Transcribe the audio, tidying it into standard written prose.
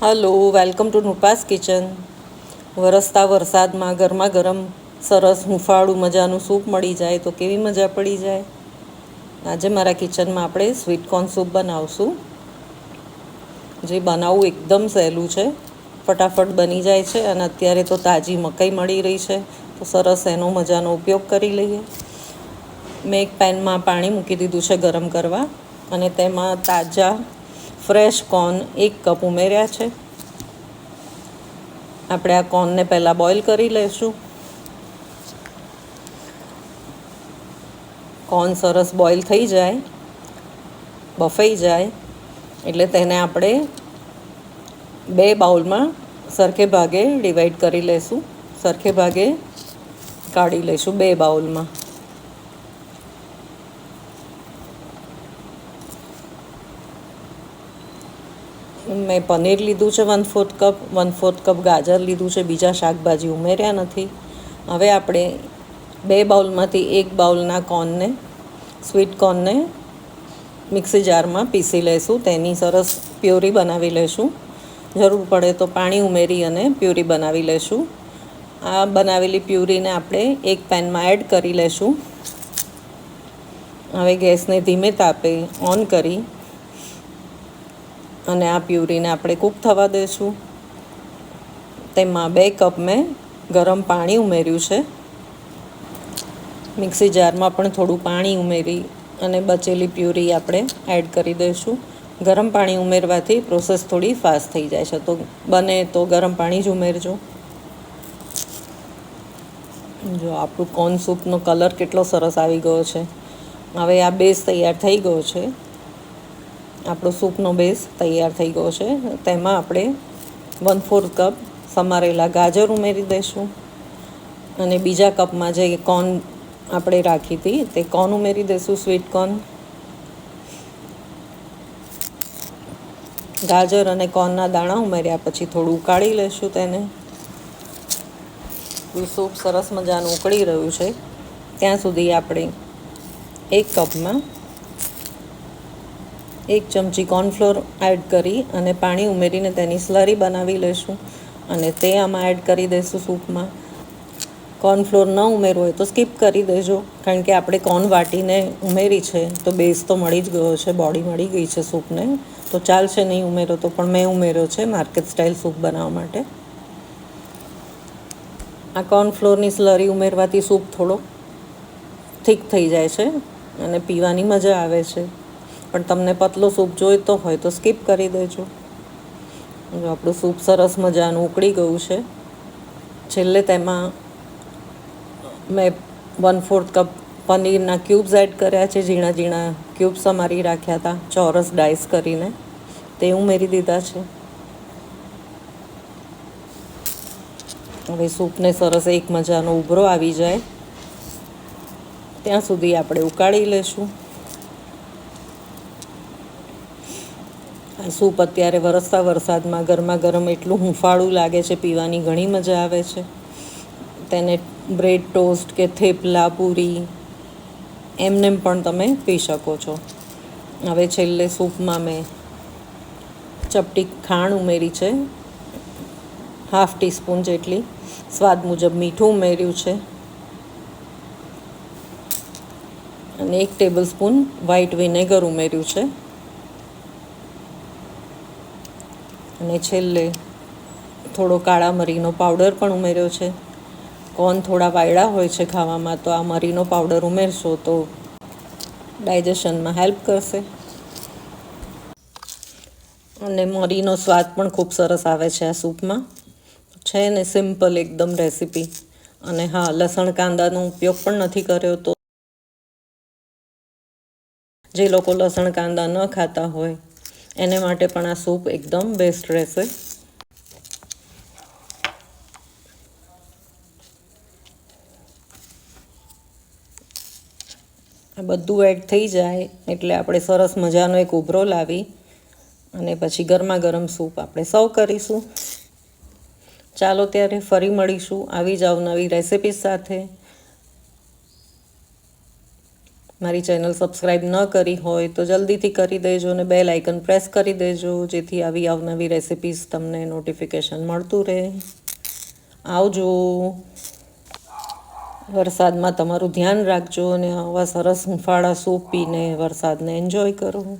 Hello, welcome to Nupas kitchen. વરસતા વરસાદમાં ગરમા ગરમ સરસ હૂંફાળું મજાનું સૂપ મળી જાય તો કેવી મજા પડી જાય. આજે મારા કિચનમાં આપણે સ્વીટ કોર્ન સૂપ બનાવશું, જે બનાવવું એકદમ સહેલું છે, ફટાફટ બની જાય છે. અને અત્યારે તો તાજી મકાઈ મળી રહી છે, તો સરસ એનો મજાનો ઉપયોગ કરી લઈએ. મેં એક પેનમાં પાણી મૂકી દીધું છે ગરમ કરવા, અને તેમાં તાજા ફ્રેશ કોર્ન 1 કપ ઉમેર્યા છે. આપણે આ કોર્નને પહેલાં બોઇલ કરી લઈશું. કોર્ન સરસ બોઇલ થઈ જાય, બફાઈ જાય એટલે તેને આપણે 2 બાઉલમાં સરખે ભાગે ડિવાઈડ કરી લઈશું, સરખે ભાગે કાઢી લઈશું 2 બાઉલમાં. મેં પનીર લીધું છે 1/4 કપ, 1/4 કપ ગાજર લીધું છે, બીજા શાકભાજી ઉમેર્યા નથી. હવે આપણે 2 બાઉલમાંથી 1 બાઉલના કોર્નને, સ્વીટ કોર્નને મિક્સી જારમાં પીસી લઈશું. તેની સરસ પ્યોરી બનાવી લઈશું. જરૂર પડે તો પાણી ઉમેરી અને પ્યુરી બનાવી લઈશું. આ બનાવેલી પ્યુરીને આપણે એક પેનમાં એડ કરી લઈશું. હવે ગેસને ધીમે તાપે ઓન કરી અને આ પ્યુરીને આપણે કૂક થવા દઈશું. તેમાં 2 કપ મેં ગરમ પાણી ઉમેર્યું છે. મિક્સી જારમાં પણ થોડું પાણી ઉમેરી અને બચેલી પ્યુરી આપણે એડ કરી દઈશું. ગરમ પાણી ઉમેરવાથી પ્રોસેસ થોડી ફાસ્ટ થઈ જાય છે, તો બને તો ગરમ પાણી જ ઉમેરજો. જો આપણું કોર્ન સૂપનો કલર કેટલો સરસ આવી ગયો છે. હવે આ બેઝ તૈયાર થઈ ગયો છે. આપણો સૂપનો બેઝ તૈયાર થઈ ગયો છે. તેમાં આપણે 1/4 કપ સમારેલા ગાજર ઉમેરી દઈશું, અને બીજા કપમાં જે કોર્ન આપણે રાખી હતી તે કોર્ન ઉમેરી દઈશું, સ્વીટ કોર્ન. ગાજર અને કોર્નના દાણા ઉમેર્યા પછી થોડું ઉકાળી લઈશું તેને. સૂપ સરસ મજાનું ઉકળી રહ્યું છે ત્યાં સુધી આપણે 1 કપમાં 1 ચમચી કોર્નફ્લોર એડ કરી અને પાણી ઉમેરીને તેની સ્લરી બનાવી લઈશું, અને તે આમાં એડ કરી દઈશું સૂપમાં. કોર્નફ્લોર ન ઉમેરવો હોય તો સ્કીપ કરી દેજો, કારણ કે આપણે કોર્ન વાટીને ઉમેરી છે તો બેઝ તો મળી જ ગયો છે, બોડી મળી ગઈ છે સૂપને, તો ચાલશે. નહીં ઉમેરો તો પણ મેં ઉમેર્યો છે માર્કેટ સ્ટાઇલ સૂપ બનાવવા માટે. આ કોર્નફ્લોરની સ્લરી ઉમેરવાથી સૂપ થોડો થીક થઈ જાય છે અને પીવાની મજા આવે છે. પણ તમને પતલો સૂપ જોઈતો હોય તો સ્કીપ કરી દેજો. જો આપણું સૂપ સરસ મજાનું ઉકળી ગયું છે. છેલ્લે તેમાં મેં 1/4 કપ પનીરના ક્યુબ્સ એડ કર્યા છે. ઝીણા ઝીણા ક્યુબ્સ અમારી રાખ્યા હતા, ચોરસ ડાઈસ કરીને તે ઉમેરી દીધા છે. હવે સૂપને સરસ એક મજાનો ઉભરો આવી જાય ત્યાં સુધી આપણે ઉકાળી લઈશું. આ સૂપ અત્યારે વરસતા વરસાદમાં ગરમા ગરમ એટલું હૂંફાળું લાગે છે, પીવાની ઘણી મજા આવે છે. તેને બ્રેડ ટોસ્ટ કે થેપલા, પૂરી એમનેમ પણ તમે પી શકો છો. હવે છેલ્લે સૂપમાં મેં ચપટી ખાંડ ઉમેરી છે, 1/2 ટીસ્પૂન જેટલી. સ્વાદ મુજબ મીઠું ઉમેર્યું છે, અને 1 ટેબલ સ્પૂન વ્હાઈટ વિનેગર ઉમેર્યું છે. અને છેલ્લે થોડો કાળા મરીનો પાવડર પણ ઉમેર્યો છે. કોર્ન થોડા વાયડા હોય છે ખાવામાં, તો આ મરીનો પાવડર ઉમેરશો તો ડાયજેશનમાં હેલ્પ કરશે. અને મરીનો સ્વાદ પણ ખૂબ સરસ આવે છે આ સૂપમાં. છે ને સિમ્પલ એકદમ રેસીપી. અને હા, લસણ કાંદાનો ઉપયોગ પણ નથી કર્યો, તો જે લોકો લસણ કાંદા ન ખાતા હોય એને માટે પણ આ સૂપ એકદમ બેસ્ટ રહેશે. આ બધું એડ થઈ જાય એટલે આપણે સરસ મજાનો એક ઉભરો લાવી અને પછી ગરમા ગરમ સૂપ આપણે સર્વ કરીશું. ચાલો ત્યારે ફરી મળીશું આવી જ અવનવી રેસિપી સાથે. મારી ચેનલ સબસ્ક્રાઈબ ન કરી હોય તો જલ્દીથી કરી દેજો અને બેલ આઇકન પ્રેસ કરી દેજો, જેથી આવી અવનવી રેસિપીઝ તમને નોટિફિકેશન મળતું રહે. આવજો. વરસાદમાં તમારું ધ્યાન રાખજો અને આવા સરસ હૂંફાળા સૂપ પીને વરસાદને એન્જોય કરો.